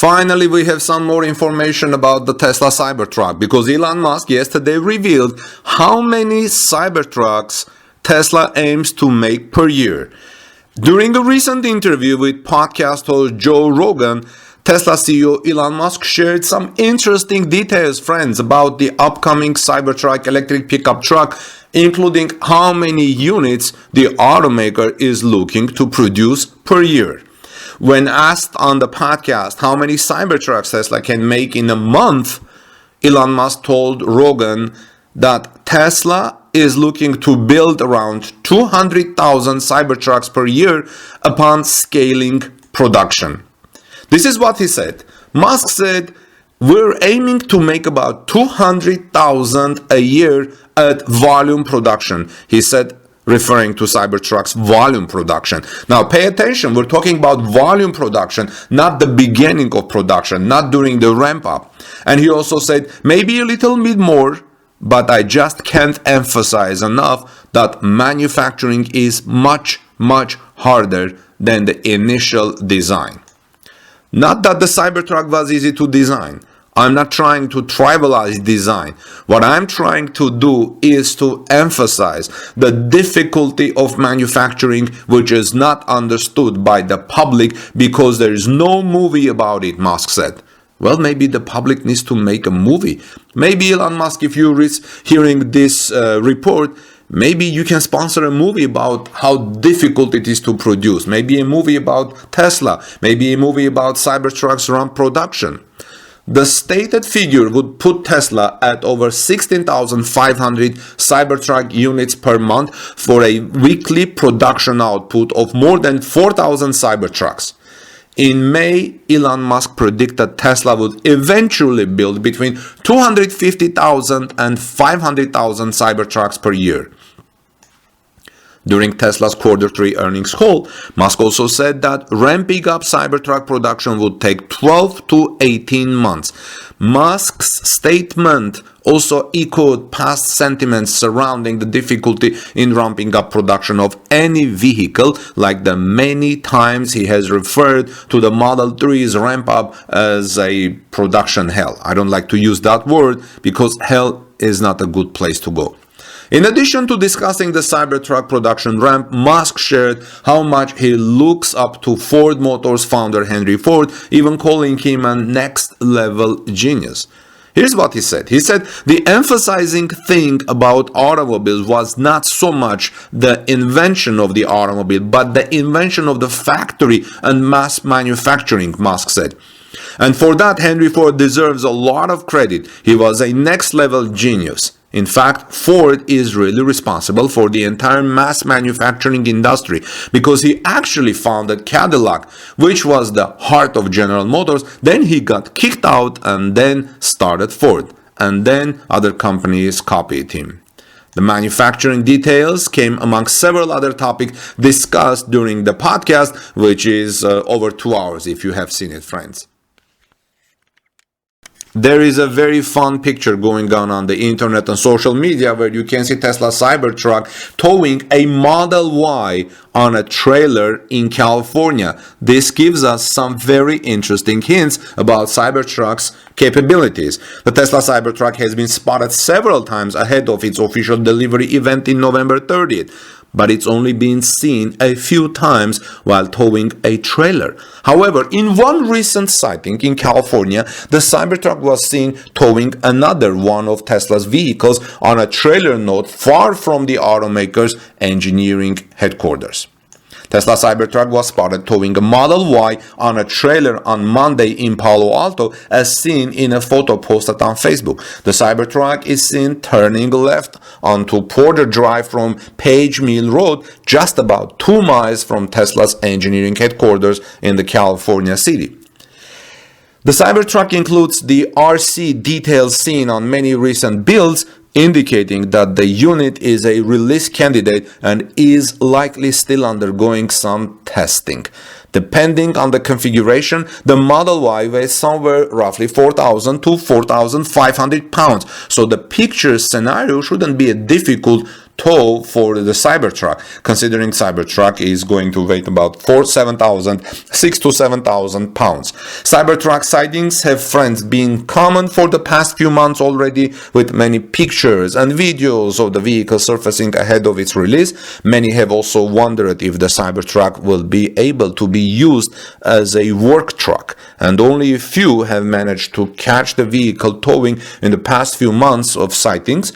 Finally, we have some more information about the Tesla Cybertruck because Elon Musk yesterday revealed how many Cybertrucks Tesla aims to make per year. During a recent interview with podcast host Joe Rogan, Tesla CEO Elon Musk shared some interesting details, friends, about the upcoming Cybertruck electric pickup truck, including how many units the automaker is looking to produce per year. When asked on the podcast how many Cybertrucks Tesla can make in a month, Elon Musk told Rogan that Tesla is looking to build around 200,000 Cybertrucks per year upon scaling production. This is what he said. Musk said, "We're aiming to make about 200,000 a year at volume production," he said, referring to Cybertruck's volume production. Now pay attention, we're talking about volume production, not the beginning of production, not during the ramp up. And he also said, maybe a little bit more, but I just can't emphasize enough that manufacturing is much, much harder than the initial design. Not that the Cybertruck was easy to design. I'm not trying to trivialize design. What I'm trying to do is to emphasize the difficulty of manufacturing, which is not understood by the public because there is no movie about it, Musk said. Well, maybe the public needs to make a movie. Maybe Elon Musk, if you're hearing this report, maybe you can sponsor a movie about how difficult it is to produce. Maybe a movie about Tesla. Maybe a movie about Cybertruck's ramp production. The stated figure would put Tesla at over 16,500 Cybertruck units per month for a weekly production output of more than 4,000 Cybertrucks. In May, Elon Musk predicted Tesla would eventually build between 250,000 and 500,000 Cybertrucks per year. During Tesla's Q3 earnings call, Musk also said that ramping up Cybertruck production would take 12 to 18 months. Musk's statement also echoed past sentiments surrounding the difficulty in ramping up production of any vehicle, like the many times he has referred to the Model 3's ramp up as a production hell. I don't like to use that word because hell is not a good place to go. In addition to discussing the Cybertruck production ramp, Musk shared how much he looks up to Ford Motors founder Henry Ford, even calling him a next-level genius. Here's what he said. He said, "The emphasizing thing about automobiles was not so much the invention of the automobile, but the invention of the factory and mass manufacturing," Musk said. And for that, Henry Ford deserves a lot of credit. He was a next-level genius. In fact, Ford is really responsible for the entire mass manufacturing industry because he actually founded Cadillac, which was the heart of General Motors. Then he got kicked out and then started Ford. And then other companies copied him. The manufacturing details came among several other topics discussed during the podcast, which is over 2 hours if you have seen it, friends. There is a very fun picture going on the internet and social media where you can see Tesla Cybertruck towing a Model Y on a trailer in California. This gives us some very interesting hints about Cybertruck's capabilities. The Tesla Cybertruck has been spotted several times ahead of its official delivery event in November 30th. But it's only been seen a few times while towing a trailer. However, in one recent sighting in California, the Cybertruck was seen towing another one of Tesla's vehicles on a trailer not far from the automaker's engineering headquarters. Tesla Cybertruck was spotted towing a Model Y on a trailer on Monday in Palo Alto, as seen in a photo posted on Facebook. The Cybertruck is seen turning left onto Porter Drive from Page Mill Road, just about 2 miles from Tesla's engineering headquarters in the California city. The Cybertruck includes the RC details seen on many recent builds, indicating that the unit is a release candidate and is likely still undergoing some testing. Depending on the configuration, the Model Y weighs somewhere roughly 4,000 to 4,500 pounds, so the picture scenario shouldn't be difficult tow for the Cybertruck, considering Cybertruck is going to weigh about 6 to 7,000 pounds. Cybertruck sightings have, friends, been common for the past few months already, with many pictures and videos of the vehicle surfacing ahead of its release. Many have also wondered if the Cybertruck will be able to be used as a work truck, and only a few have managed to catch the vehicle towing in the past few months of sightings.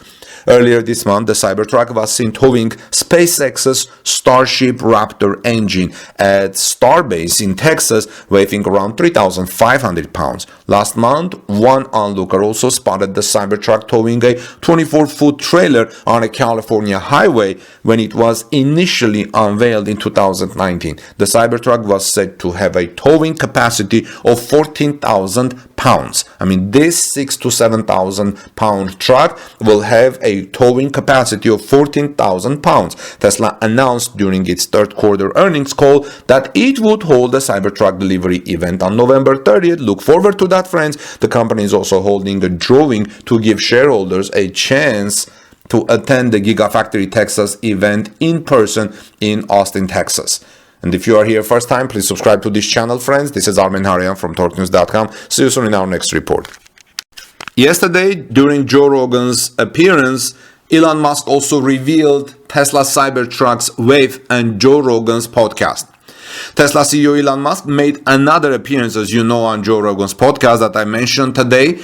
Earlier this month, the Cybertruck was seen towing SpaceX's Starship Raptor engine at Starbase in Texas, weighing around 3,500 pounds. Last month, one onlooker also spotted the Cybertruck towing a 24-foot trailer on a California highway when it was initially unveiled in 2019. The Cybertruck was said to have a towing capacity of 14,000 pounds. I mean, this 6 to 7,000 pound truck will have a towing capacity of 14,000 pounds. Tesla announced during its third quarter earnings call that it would hold a Cybertruck delivery event on November 30th. Look forward to that, friends. The company is also holding a drawing to give shareholders a chance to attend the Gigafactory Texas event in person in Austin, Texas. And if you are here first time, please subscribe to this channel, friends. This is Armen Hareyan from TorqueNews.com. See you soon in our next report. Yesterday, during Joe Rogan's appearance, Elon Musk also revealed Tesla Cybertruck's Wave and Joe Rogan's podcast. Tesla CEO Elon Musk made another appearance, as you know, on Joe Rogan's podcast that I mentioned today,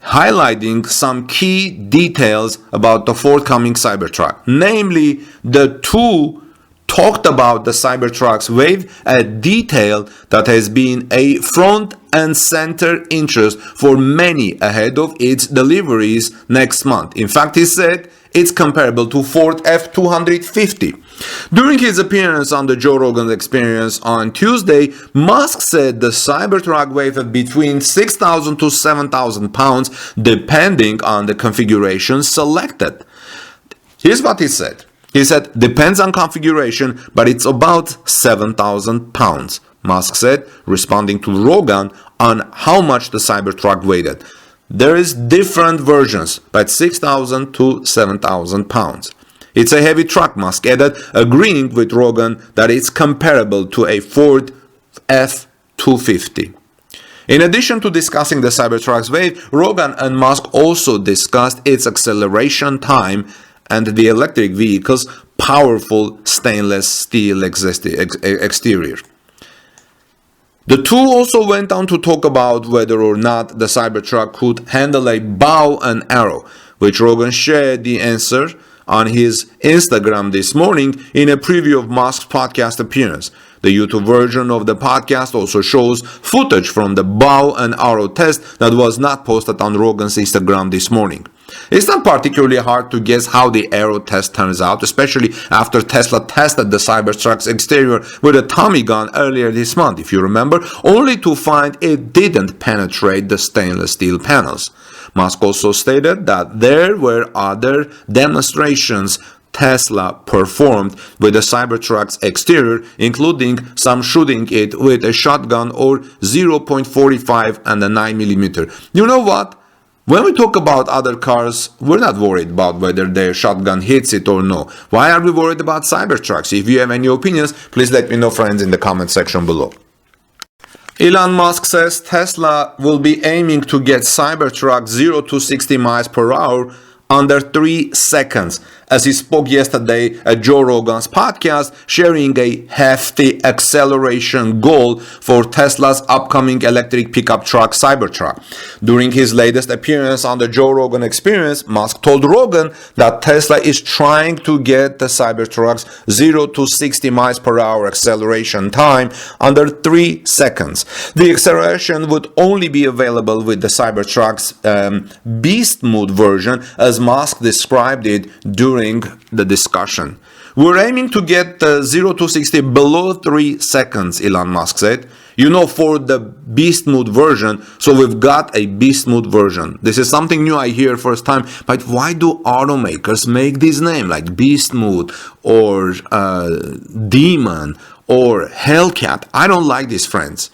highlighting some key details about the forthcoming Cybertruck. Namely, the two talked about the Cybertruck's Wave, a detail that has been a front and center interest for many ahead of its deliveries next month. In fact, he said it's comparable to Ford F-250. During his appearance on the Joe Rogan Experience on Tuesday, Musk said the Cybertruck weighs between 6,000 to 7,000 pounds, depending on the configuration selected. Here's what he said. He said, depends on configuration, but it's about 7,000 pounds, Musk said, responding to Rogan on how much the Cybertruck weighed. There is different versions, but 6,000 to 7,000 pounds. It's a heavy truck, Musk added, agreeing with Rogan that it's comparable to a Ford F-250. In addition to discussing the Cybertruck's weight, Rogan and Musk also discussed its acceleration time and the electric vehicle's powerful stainless steel exterior. The two also went on to talk about whether or not the Cybertruck could handle a bow and arrow, which Rogan shared the answer on his Instagram this morning in a preview of Musk's podcast appearance. The YouTube version of the podcast also shows footage from the bow and arrow test that was not posted on Rogan's Instagram this morning. It's not particularly hard to guess how the arrow test turns out, especially after Tesla tested the Cybertruck's exterior with a Tommy gun earlier this month, if you remember, only to find it didn't penetrate the stainless steel panels. Musk also stated that there were other demonstrations Tesla performed with the Cybertruck's exterior, including some shooting it with a shotgun or 0.45 and a 9mm. You know what? When we talk about other cars, we're not worried about whether their shotgun hits it or no. Why are we worried about Cybertrucks? If you have any opinions, please let me know, friends, in the comment section below. Elon Musk says Tesla will be aiming to get Cybertruck 0 to 60 miles per hour under 3 seconds, as he spoke yesterday at Joe Rogan's podcast, sharing a hefty acceleration goal for Tesla's upcoming electric pickup truck Cybertruck. During his latest appearance on the Joe Rogan Experience, Musk told Rogan that Tesla is trying to get the Cybertruck's 0 to 60 miles per hour acceleration time under 3 seconds. The acceleration would only be available with the Cybertruck's beast mode version, as Musk described it during the discussion. We're aiming to get 0 to 60 below 3 seconds, Elon Musk said. You know, for the beast mode version, so we've got a beast mode version. This is something new I hear first time, but why do automakers make this name like beast mode or demon or Hellcat? I don't like this, friends.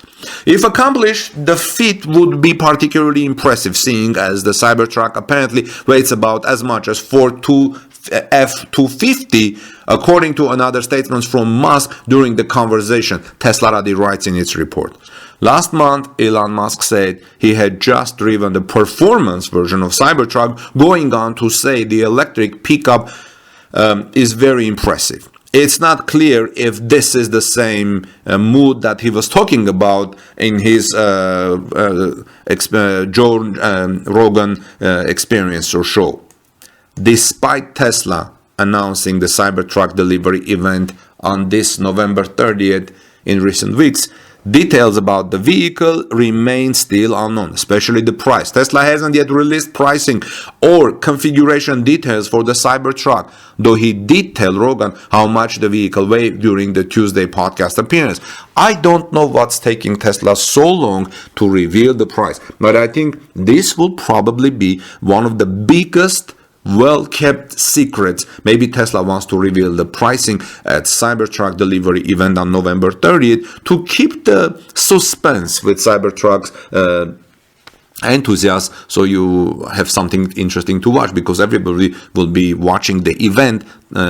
If accomplished, the feat would be particularly impressive, seeing as the Cybertruck apparently weighs about as much as 4 to F-250, according to another statement from Musk during the conversation, Tesla already writes in its report. Last month, Elon Musk said he had just driven the performance version of Cybertruck, going on to say the electric pickup is very impressive. It's not clear if this is the same mood that he was talking about in his Joe Rogan experience or show. Despite Tesla announcing the Cybertruck delivery event on this November 30th in recent weeks, details about the vehicle remain still unknown, especially the price. Tesla hasn't yet released pricing or configuration details for the Cybertruck, though he did tell Rogan how much the vehicle weighed during the Tuesday podcast appearance. I don't know what's taking Tesla so long to reveal the price, but I think this will probably be one of the biggest well-kept secrets. Maybe Tesla wants to reveal the pricing at Cybertruck delivery event on November 30th to keep the suspense with Cybertrucks enthusiasts, so you have something interesting to watch, because everybody will be watching the event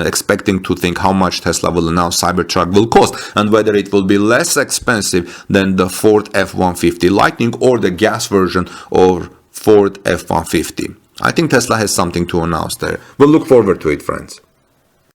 expecting to think how much Tesla will announce Cybertruck will cost and whether it will be less expensive than the Ford F-150 Lightning or the gas version of Ford F-150. I think Tesla has something to announce there. We'll look forward to it, friends.